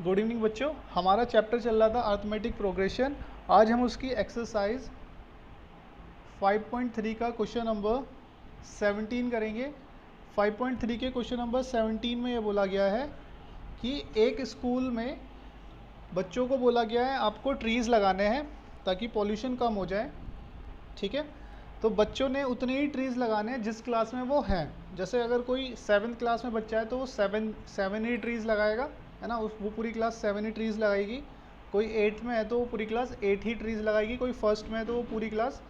Good evening बच्चों। हमारा chapter चल रहा था अर्थमेटिक प्रोग्रेशन। आज हम उसकी एक्सरसाइज 5.3 का क्वेश्चन नंबर 17 करेंगे। 5.3 के क्वेश्चन नंबर 17 में ये बोला गया है कि एक स्कूल में बच्चों को बोला गया है आपको ट्रीज़ लगाने हैं ताकि पॉल्यूशन कम हो जाए। ठीक है, तो बच्चों ने उतने ही ट्रीज़ लगाने हैं जिस क्लास में वो हैं। जैसे अगर कोई 7th क्लास में बच्चा है तो वो सेवन ही ट्रीज़ लगाएगा, है ना। वो पूरी क्लास 7 ही ट्रीज़ लगाएगी। कोई 8th में है तो वो पूरी क्लास 8 ही ट्रीज़ लगाएगी। कोई फर्स्ट में है तो वो पूरी क्लास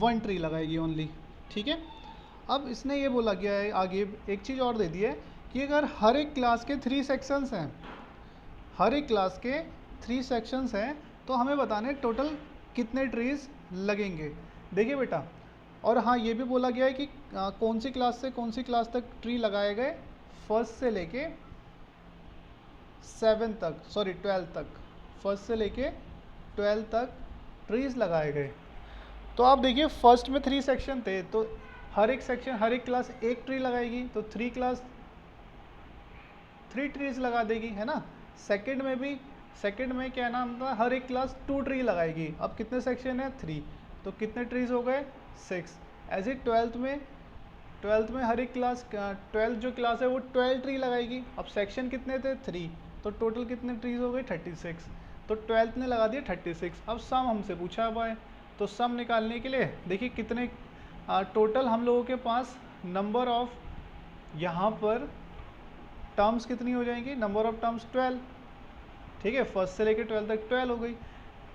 1 ट्री लगाएगी ओनली। ठीक है, अब इसने ये बोला गया है आगे एक चीज़ और दे दी है कि अगर हर एक क्लास के 3 सेक्शंस हैं, हर एक क्लास के 3 सेक्शंस हैं, तो हमें बताने टोटल कितने ट्रीज़ लगेंगे। देखिए बेटा, और हाँ ये भी बोला गया है कि कौन सी क्लास से कौन सी क्लास तक ट्री लगाए गए, फर्स्ट से लेके 7 तक, सॉरी 12 तक, फर्स्ट से लेके 12 तक ट्रीज़ लगाए गए। तो आप देखिए फर्स्ट में 3 सेक्शन थे तो हर एक सेक्शन, हर एक क्लास एक ट्री लगाएगी, तो 3 क्लास 3 ट्रीज लगा देगी, है ना। सेकंड में भी, सेकंड में क्या नाम था, हर एक क्लास 2 ट्री लगाएगी। अब कितने सेक्शन है, 3, तो कितने ट्रीज हो गए, 6। एज ए 12th में हर एक क्लास, 12th जो क्लास है वो 12 ट्री लगाएगी। अब सेक्शन कितने थे, 3, तो टोटल कितने ट्रीज हो गए, 36। तो 12th ने लगा दिया 36। अब सम हमसे पूछा हुआ है, तो सम निकालने के लिए देखिए कितने टोटल हम लोगों के पास नंबर ऑफ, यहाँ पर टर्म्स कितनी हो जाएंगी, नंबर ऑफ टर्म्स 12। ठीक है, फर्स्ट से लेकर 12 तक 12 हो गई,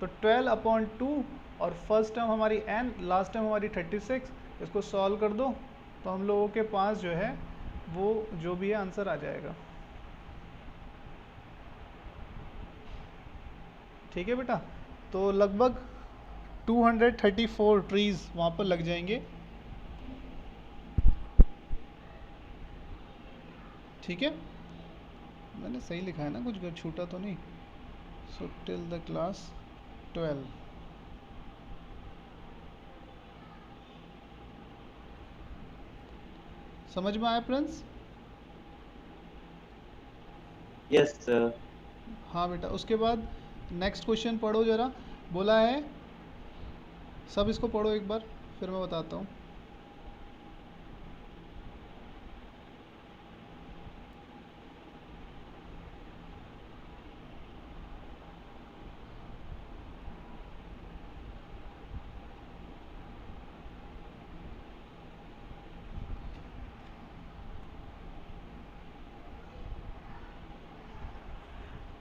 तो 12/2 और फर्स्ट टर्म हमारी n, लास्ट टर्म हमारी 36। इसको सॉल्व कर दो तो हम लोगों के पास जो है वो जो भी है आंसर आ जाएगा। ठीक है बेटा, तो लगभग 234 ट्रीज वहाँ पर लग जाएंगे। ठीक है, मैंने सही लिखा है ना, कुछ छूटा तो नहीं। So till the class 12। समझ में आया फ्रेंड्स? Yes sir. हाँ बेटा, उसके बाद नेक्स्ट क्वेश्चन पढ़ो जरा। बोला है, सब इसको पढ़ो एक बार फिर मैं बताता हूँ।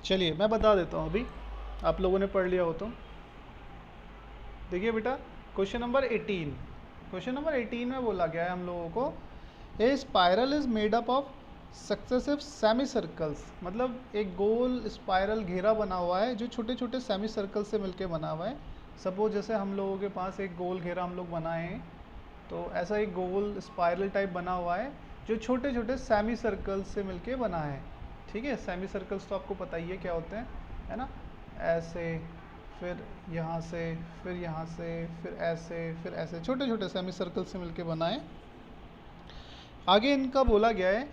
चलिए मैं बता देता हूँ, अभी आप लोगों ने पढ़ लिया हो तो। देखिए बेटा, क्वेश्चन नंबर 18, क्वेश्चन नंबर 18 में बोला गया है हम लोगों को, a spiral is made up of successive semi circles. मतलब एक गोल स्पायरल घेरा बना हुआ है जो छोटे छोटे सेमी सर्कल से मिलके बना हुआ है। सपोज जैसे हम लोगों के पास एक गोल घेरा हम लोग बनाए हैं, तो ऐसा एक गोल स्पायरल टाइप बना हुआ है जो छोटे छोटे सेमी सर्कल्स से मिलके बना है। ठीक है, सेमी सर्कल्स तो आपको पता ही है क्या होते हैं, है ना। ऐसे, फिर यहाँ से, फिर यहाँ से, फिर ऐसे, फिर ऐसे, छोटे छोटे सेमी सर्कल से मिलके बना है। आगे इनका बोला गया है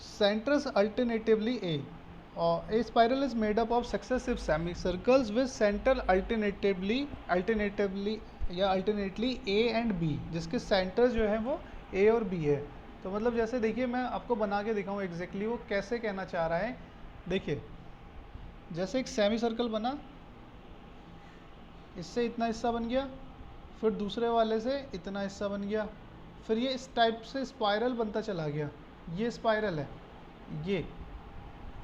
सेंटर्स अल्टरनेटिवली ए, और a spiral is made up of successive semi circles with centre alternatively या अल्टरनेटली ए एंड बी, जिसके सेंटर जो है वो ए और बी है। तो मतलब जैसे देखिए मैं आपको बना के दिखाऊँ एग्जैक्टली वो कैसे कहना चाह रहा है। देखिए जैसे एक सेमी सर्कल बना, इससे इतना हिस्सा बन गया, फिर दूसरे वाले से इतना हिस्सा बन गया, फिर ये इस टाइप से स्पाइरल बनता चला गया। ये स्पाइरल है, ये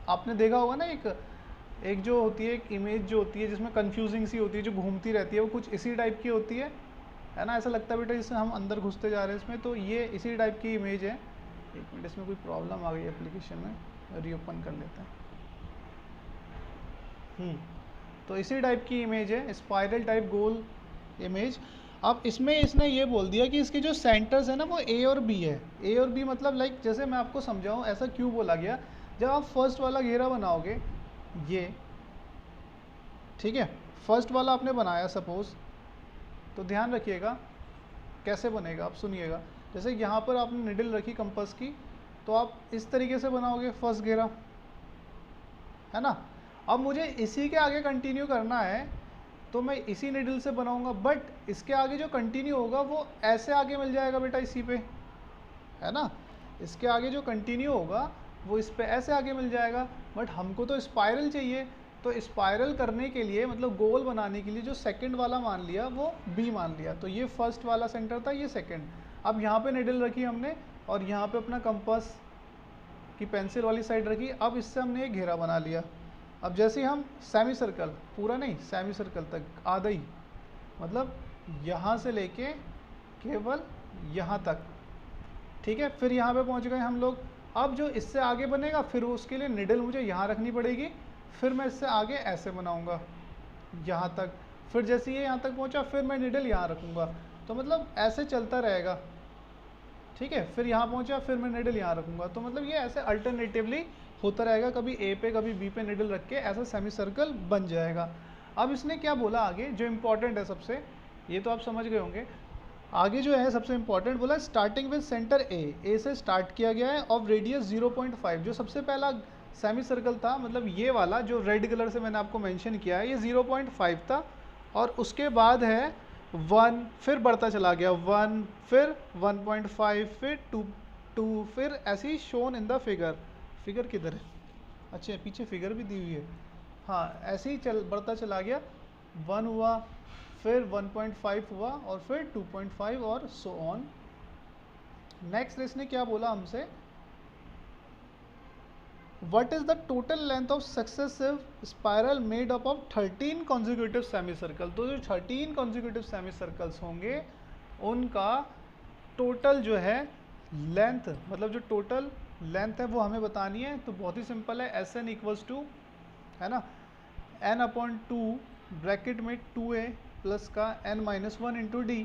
आपने देखा होगा ना, एक जो होती है, एक इमेज जो होती है जिसमें कंफ्यूजिंग सी होती है, जो घूमती रहती है, वो कुछ इसी टाइप की होती है ना। ऐसा लगता है बेटा जैसे हम अंदर घुसते जा रहे हैं इसमें, तो ये इसी टाइप की इमेज है। एक मिनट, इसमें कोई प्रॉब्लम आ गई एप्लीकेशन में, रीओपन कर लेते हैं। तो इसी टाइप की इमेज है, स्पाइरल टाइप गोल इमेज। अब इसमें इसने ये बोल दिया कि इसके जो सेंटर्स है ना वो ए और बी है। ए और बी मतलब लाइक जैसे मैं आपको समझाऊँ ऐसा क्यों बोला गया, जब आप फर्स्ट वाला घेरा बनाओगे, ये ठीक है, फर्स्ट वाला आपने बनाया सपोज, तो ध्यान रखिएगा कैसे बनेगा, आप सुनिएगा। जैसे यहाँ पर आपने निडल रखी कंपास की, तो आप इस तरीके से बनाओगे फर्स्ट घेरा, है ना। अब मुझे इसी के आगे कंटिन्यू करना है तो मैं इसी निडल से बनाऊंगा, बट इसके आगे जो कंटिन्यू होगा वो ऐसे आगे मिल जाएगा बेटा इसी पे, है ना। इसके आगे जो कंटिन्यू होगा वो इस पे ऐसे आगे मिल जाएगा, बट हमको तो स्पाइरल चाहिए। तो स्पाइरल करने के लिए मतलब गोल बनाने के लिए जो सेकंड वाला मान लिया वो बी मान लिया, तो ये फर्स्ट वाला सेंटर था, ये सेकंड। अब यहाँ पे निडल रखी हमने और यहाँ पे अपना कंपास की पेंसिल वाली साइड रखी। अब इससे हमने एक घेरा बना लिया। अब जैसे ही हम सेमी सर्कल, पूरा नहीं सेमी सर्कल तक, आधा ही, मतलब यहाँ से लेके केवल यहाँ तक, ठीक है। फिर यहाँ पे पहुँच गए हम लोग। अब जो इससे आगे बनेगा फिर उसके लिए निडल मुझे यहाँ रखनी पड़ेगी, फिर मैं इससे आगे ऐसे बनाऊँगा यहाँ तक, फिर जैसे ये यहाँ तक पहुँचा फिर मैं निडल यहाँ रखूँगा, तो मतलब ऐसे चलता रहेगा, ठीक है। फिर यहाँ पहुँचा फिर मैं निडल यहाँ रखूँगा, तो मतलब ये ऐसे अल्टरनेटिवली होता रहेगा, कभी ए पे कभी बी पे निडल रख के ऐसा सेमी सर्कल बन जाएगा। अब इसने क्या बोला आगे जो इम्पोर्टेंट है सबसे, ये तो आप समझ गए होंगे। आगे जो है सबसे इम्पोर्टेंट बोला स्टार्टिंग विद सेंटर ए से स्टार्ट किया गया है ऑफ रेडियस 0.5। जो सबसे पहला सेमी सर्कल था, मतलब ये वाला जो रेड कलर से मैंने आपको मेंशन किया है, ये 0.5 था, और उसके बाद है 1, फिर बढ़ता चला गया 1, फिर 1.5, फिर 2, फिर ऐसे ही shown in the figure. Figure किधर है, अच्छा पीछे फिगर भी दी हुई है, हाँ ऐसे ही बढ़ता चला गया, 1 हुआ, फिर 1.5 हुआ, और फिर 2.5 और सो ऑन। नेक्स्ट इसने क्या बोला हमसे, what is the total length of successive spiral made up of 13 consecutive semicircle। तो जो 13 consecutive semicircles होंगे उनका टोटल जो है लेंथ, मतलब जो टोटल लेंथ है वो हमें बतानी है। तो बहुत ही सिंपल है, एस एन इक्वल्स टू, है ना, n/2 ब्रैकेट में 2a प्लस का n-1 इंटू डी।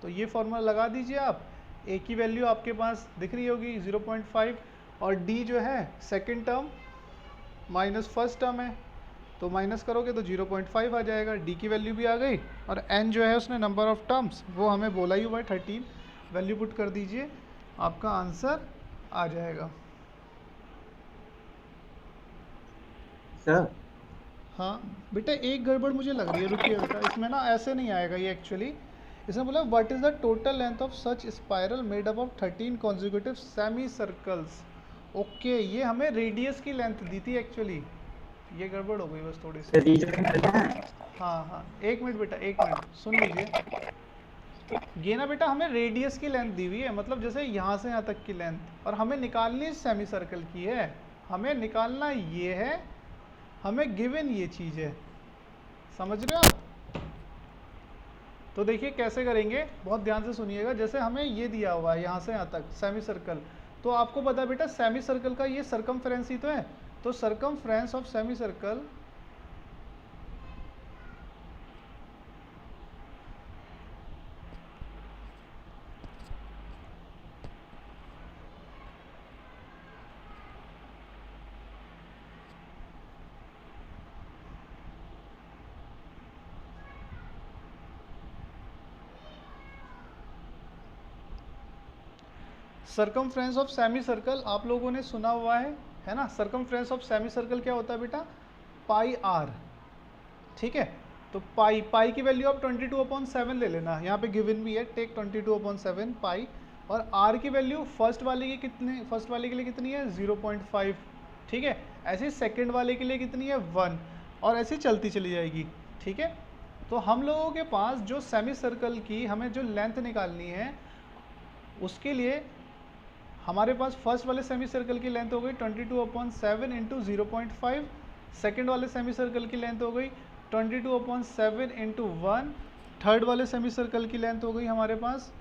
तो ये फॉर्मूला लगा दीजिए आप, a की वैल्यू आपके पास दिख रही होगी 0.5, और d जो है second term minus first term है, तो माइनस करोगे तो 0.5 आ जाएगा, d की वैल्यू भी आ गई, और n जो है उसने नंबर ऑफ टर्म्स वो हमें बोला ही हुआ है 13, वैल्यू पुट कर दीजिए, आपका आंसर आ जाएगा। सर हाँ बेटा एक गड़बड़ मुझे लग रही है, रुकिए बेटा, इसमें ना ऐसे नहीं आएगा ये एक्चुअली। इसने बोला what is the total length of such spiral made up of 13 consecutive semi circles. Okay, ये हमें रेडियस की लेंथ दी थी एक्चुअली, ये गड़बड़ हो गई बस थोड़ी सी। हाँ हाँ एक मिनट बेटा, एक मिनट सुन लीजिए। ये ना बेटा हमें रेडियस की लेंथ दी हुई है, मतलब जैसे यहाँ से यहाँ तक की लेंथ, और हमें निकालनी सेमी सर्कल की है, हमें निकालना ये है, हमें गिवन ये चीज़ है, समझ रहे हो आप। तो देखिए कैसे करेंगे, बहुत ध्यान से सुनिएगा। जैसे हमें ये दिया हुआ है यहाँ से यहाँ तक सेमी सर्कल, तो आपको पता है बेटा सेमी सर्कल का ये सरकमफ्रेंस ही तो है, तो circumference of semi circle circumference of semi circle आप लोगों ने सुना हुआ है ना। सरकमफ्रेंस ऑफ सेमी सर्कल क्या होता है बेटा, पाई आर, ठीक है। तो पाई की वैल्यू आप 22/7 ले लेना, यहाँ पे गिवन भी है, टेक 22/7 पाई, और आर की वैल्यू फर्स्ट वाले की कितने, फर्स्ट वाले के लिए कितनी है 0.5, ठीक है। ऐसे सेकंड वाले के लिए कितनी है 1, और ऐसे चलती चली जाएगी, ठीक है। तो हम लोगों के पास जो सेमी सर्कल की हमें जो लेंथ निकालनी है, उसके लिए हमारे पास फर्स्ट वाले सेमी सर्कल की लेंथ हो गई 22/7 इंटू 0.5, सेकेंड वाले सेमी सर्कल की लेंथ हो गई 22/7 इंटू 1, थर्ड वाले सेमी सर्कल की लेंथ हो गई हमारे पास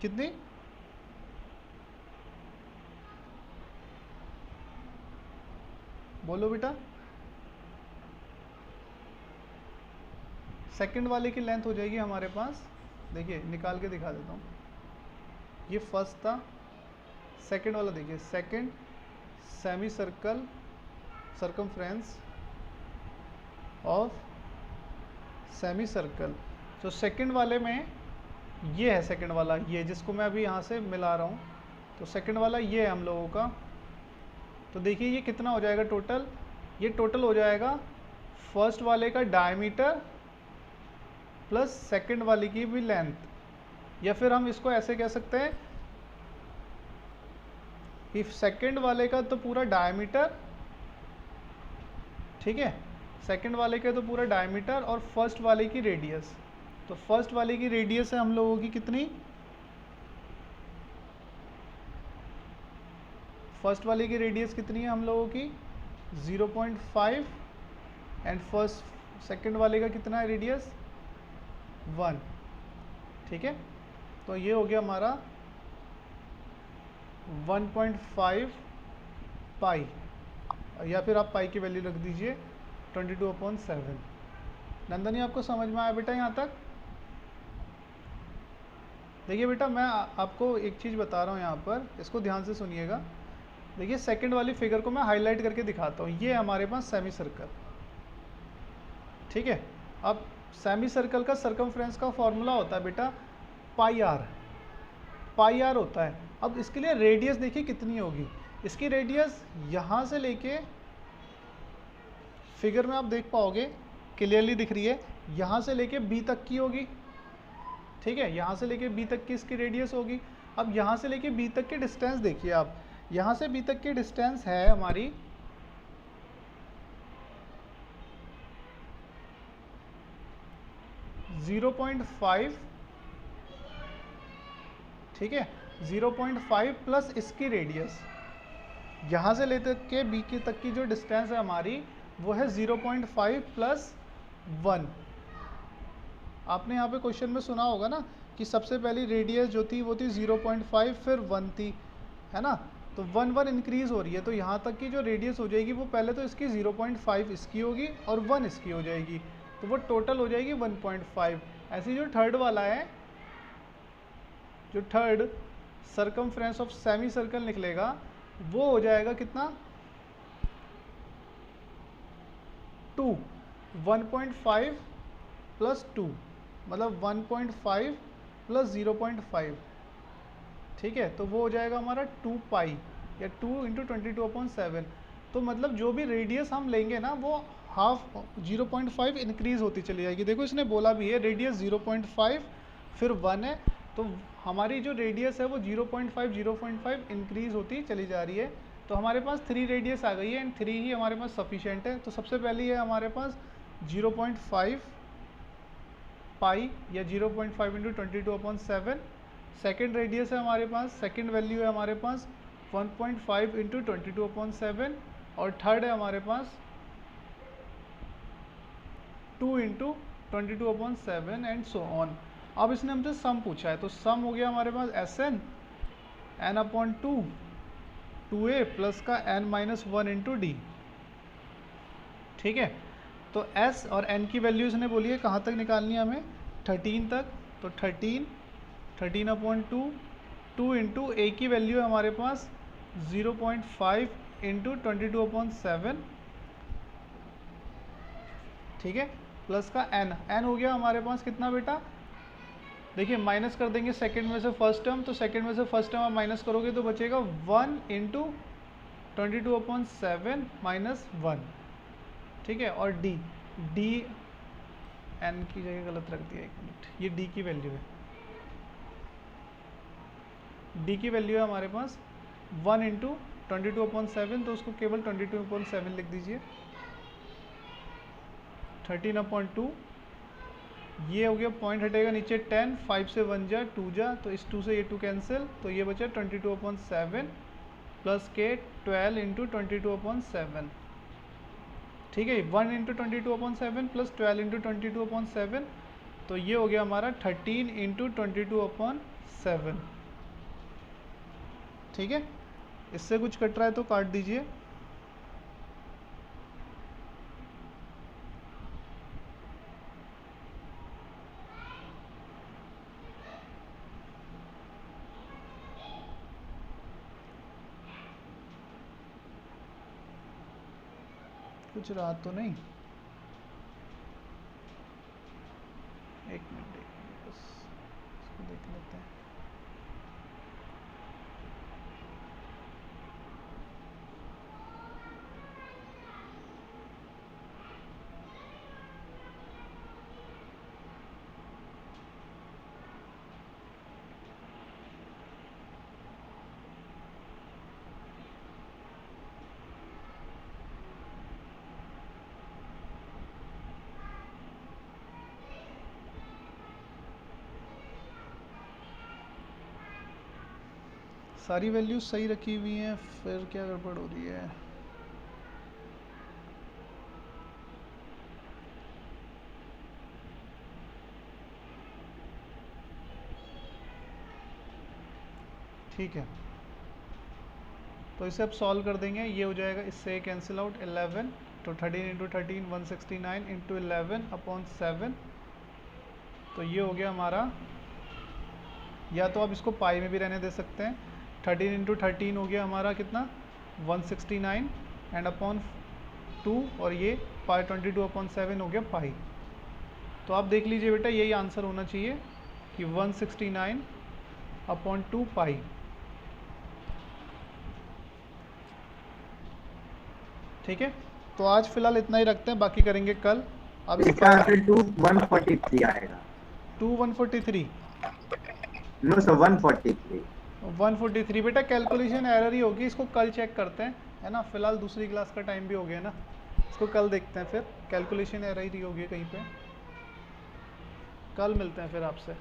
कितनी, बोलो बेटा, सेकेंड वाले की लेंथ हो जाएगी हमारे पास, देखिए निकाल के दिखा देता हूँ, ये फर्स्ट था, सेकेंड वाला देखिए, second semi circle circumference of semi circle. तो सेकेंड वाले में ये है, सेकेंड वाला ये जिसको मैं अभी यहाँ से मिला रहा हूँ, तो सेकेंड वाला ये है हम लोगों का। तो देखिए ये कितना हो जाएगा टोटल ये टोटल हो जाएगा फर्स्ट वाले का डायमीटर प्लस सेकंड वाले की भी लेंथ, या फिर हम इसको ऐसे कह सकते हैं कि सेकंड वाले का तो पूरा डायमीटर, ठीक है, सेकंड वाले का तो पूरा डायमीटर और फर्स्ट वाले की रेडियस। तो फर्स्ट वाले की रेडियस है हम लोगों की कितनी, फर्स्ट वाले की रेडियस कितनी है हम लोगों की 0.5 एंड फर्स्ट सेकंड वाले का कितना है रेडियस 1, ठीक है। तो ये हो गया हमारा 1.5 पाई, या फिर आप पाई की वैल्यू रख दीजिए 22/7। नंदनी आपको समझ में आया बेटा यहाँ तक? देखिए बेटा मैं आपको एक चीज़ बता रहा हूँ यहाँ पर, इसको ध्यान से सुनिएगा। देखिए सेकंड वाली फिगर को मैं हाईलाइट करके दिखाता हूँ। ये हमारे पास सेमी सर्कल, ठीक है। अब सेमी सर्कल का सरकमफ्रेंस का फॉर्मूला होता है बेटा पाई आर होता है। अब इसके लिए रेडियस देखिए कितनी होगी, इसकी रेडियस यहाँ से लेके, फिगर में आप देख पाओगे क्लियरली दिख रही है, यहाँ से लेके बी तक की होगी, ठीक है। यहाँ से लेके बी तक की इसकी रेडियस होगी। अब यहाँ से लेके बी तक की डिस्टेंस देखिए आप, यहाँ से बी तक की डिस्टेंस है हमारी 0.5, ठीक है, 0.5 प्लस इसकी रेडियस, यहाँ से लेकर के बी के तक की जो डिस्टेंस है हमारी वो है 0.5 प्लस 1। आपने यहाँ पे क्वेश्चन में सुना होगा ना कि सबसे पहली रेडियस जो थी वो थी 0.5 फिर 1 थी, है ना। तो 1 इंक्रीज हो रही है, तो यहाँ तक की जो रेडियस हो जाएगी वो पहले तो इसकी 0.5 इसकी होगी और 1 इसकी हो जाएगी, तो वो टोटल हो जाएगी 1.5। ऐसे जो थर्ड वाला है, जो third circumference of semi circle निकलेगा वो हो जाएगा कितना 2, 1.5 प्लस 2 मतलब 1.5 प्लस 0.5, ठीक है। तो वो हो जाएगा हमारा 2 पाई या 2 इंटू 22/7। तो मतलब जो भी रेडियस हम लेंगे ना वो हाफ 0.5 इंक्रीज होती चली जाएगी। देखो इसने बोला भी है रेडियस 0.5 फिर 1 है, तो हमारी जो रेडियस है वो 0.5 इंक्रीज होती चली जा रही है। तो हमारे पास 3 रेडियस आ गई है एंड 3 ही हमारे पास सफिशिएंट है। तो सबसे पहली है हमारे पास 0.5 पाई या 0.5 इंटू 22/7। सेकेंड रेडियस है हमारे पास, सेकेंड वैल्यू है हमारे पास 1.5 इंटू 22/7 और थर्ड है हमारे पास 2 इंटू 22/7 एंड सो ऑन। अब इसने हमसे सम पूछा है, तो सम हो गया हमारे पास Sn n/2 2a प्लस का n-1 इंटू डी, ठीक है। तो s और n की वैल्यू इसने बोली है कहाँ तक निकालनी है हमें 13 तक, तो 13/2 2 इंटू a की वैल्यू है हमारे पास 0.5 इंटू 22/7, ठीक है, प्लस का n हो गया हमारे पास कितना बेटा, देखिए माइनस कर देंगे सेकंड में से फर्स्ट टर्म, तो सेकंड में से फर्स्ट टर्म आप माइनस करोगे तो बचेगा 1 इंटू 22/7 माइनस 1, ठीक है। और डी एन की जगह गलत रख दिया, 1 मिनट, ये डी की वैल्यू है, डी की वैल्यू है हमारे पास 1 इंटू 22/7, तो उसको केवल 22/7 लिख दीजिए। 13/2 ये हो गया, पॉइंट हटेगा नीचे 10, 5 से 1 जा 2 जा, तो इस 2 से ये 2 कैंसिल, तो ये बचा 22/7 प्लस के 12 इंटू 22/7, ठीक है। 1 इंटू 22/7 प्लस 12 इंटू 22/7, तो ये हो गया हमारा 13 इंटू 22/7, ठीक है। इससे कुछ कट रहा है तो काट दीजिए। कुछ रहा तो नहीं, एक मिनट बस इसको देख लेते हैं। सारी वैल्यूज सही रखी हुई हैं, फिर क्या गड़बड़ हो रही है? ठीक है, तो इसे अब सॉल्व कर देंगे। ये हो जाएगा, इससे कैंसिल आउट 11, तो 13 इंटू 13 169 इंटू 11 अपॉन 7। तो ये हो गया हमारा, या तो आप इसको पाई में भी रहने दे सकते हैं। 13 इंटू 13 हो गया हमारा कितना, 169 एंड अपॉन 2, और ये पाई 22 अपॉन 7 हो गया पाई। तो आप देख लीजिए बेटा, यही आंसर होना चाहिए कि 169 अपॉन 2 पाई। ठीक है, तो आज फिलहाल इतना ही रखते हैं, बाकी करेंगे कल। अब इसका आंसर 2143 आएगा। 143 नो सर 143। 143 बेटा कैलकुलेशन एरर ही होगी, इसको कल चेक करते हैं, है ना। फिलहाल दूसरी क्लास का टाइम भी हो गया ना, इसको कल देखते हैं, फिर कैलकुलेशन एरर ही होगी कहीं पे। कल मिलते हैं फिर आपसे।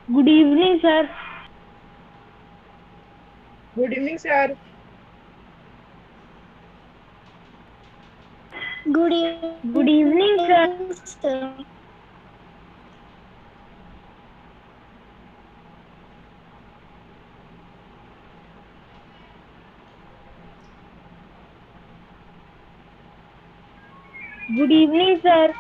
Good evening sir. Good evening sir. Good evening sir. Good evening sir.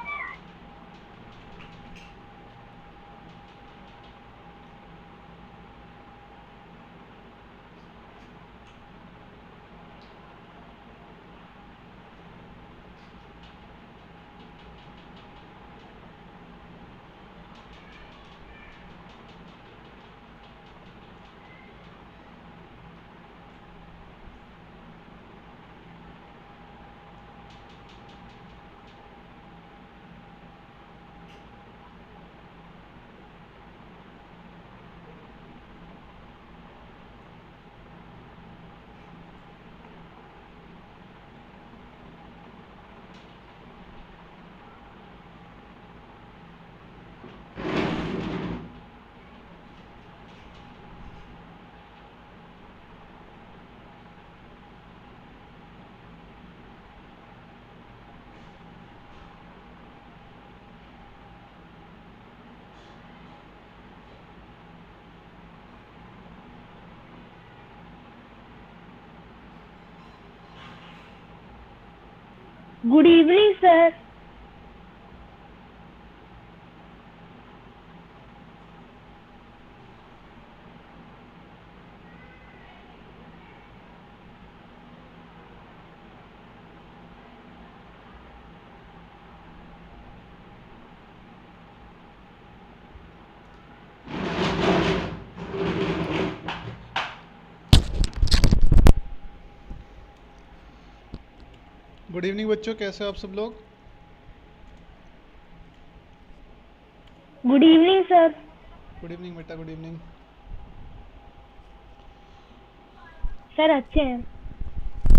Good evening sir. Good evening बच्चों, कैसे हो आप सब लोग? Good evening sir. Good evening बेटा, गुड इवनिंग। सर अच्छे हैं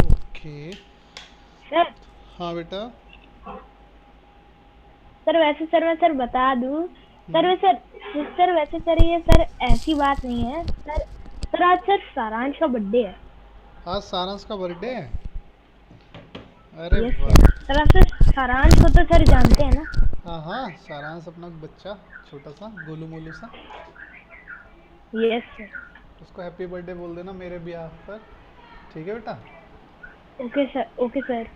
ओके। सर। हाँ बेटा। सर वैसे सर मैं सर बता दूं सर हम्म, वैसे सर ये सर ऐसी बात नहीं है सर। सर आज सर सारांश का बर्थडे है। आज सारांश का बर्थडे है? अरे यस वाह। सर। सर आप सर सारांश को तो सर जानते हैं ना? हाँ हाँ, सारांश अपना बच्चा, छोटा सा गोलू मोलू सा। Yes sir. उसको हैप्पी बर्थडे बोल देना मेरे बिहाफ पर। ठीक है बेटा? Okay sir, okay sir.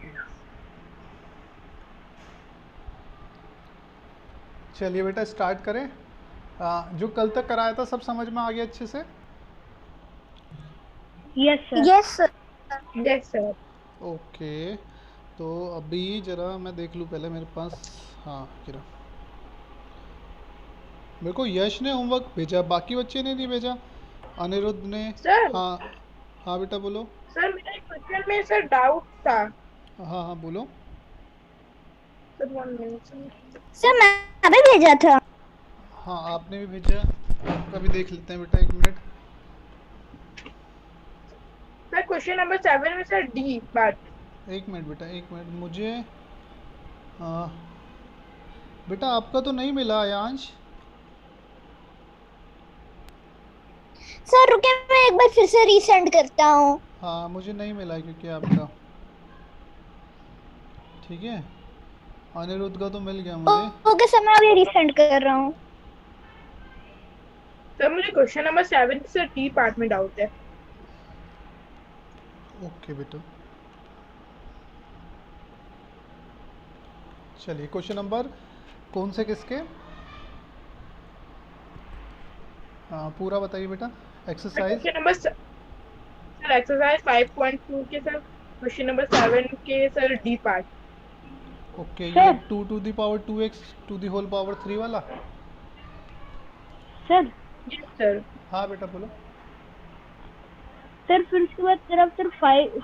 चलिए बेटा स्टार्ट करें। जो कल तक कराया था सब समझ में आ गया अच्छे से? Yes sir. Yes sir. Yes sir. Okay. तो अभी जरा मैं देख लूँ पहले मेरे पास। हाँ जरा, मेरे को यश ने होमवर्क भेजा, बाकी बच्चे ने नहीं भेजा। अनिरुद्ध ने। सर। हाँ हाँ बेटा बोलो। सर मेरा एक क्वेश्चन में सर डाउट था। हाँ हाँ बोलो। Sir 1 minute sir. सर मैं भी भेजा था। हाँ आपने भी भेजा, आपका भी देख लेते हैं बेटा, एक मिनट। सर क्वेश्चन नंबर 7 में सर डी बात। एक मिनट बेटा, एक मिनट मुझे। आ, बेटा आपका तो नहीं मिला आयांश। सर रुके, मैं एक बार फिर से रीसेंड करता हूँ। हाँ मुझे नहीं मिला क्योंकि आपका। ठीक है, अनिरुद्ध का तो मिल गया मुझे। ओके सर, मैं अभी रीसेंड कर रहा हूँ। सर मुझे question number 7 sir D part में डाउट है। ओके बेटा, चलिए क्वेश्चन नंबर कौन से किसके? हाँ पूरा बताइए बेटा। Exercise. Question number sir exercise 5.2 के सर क्वेश्चन नंबर 7 के सर डी पार्ट। ओके, ये sir 2 to the power 2x to the whole power 3 वाला। Sir yes sir. हाँ बेटा बोलो। सर फिर उसके बाद सर आप सर 5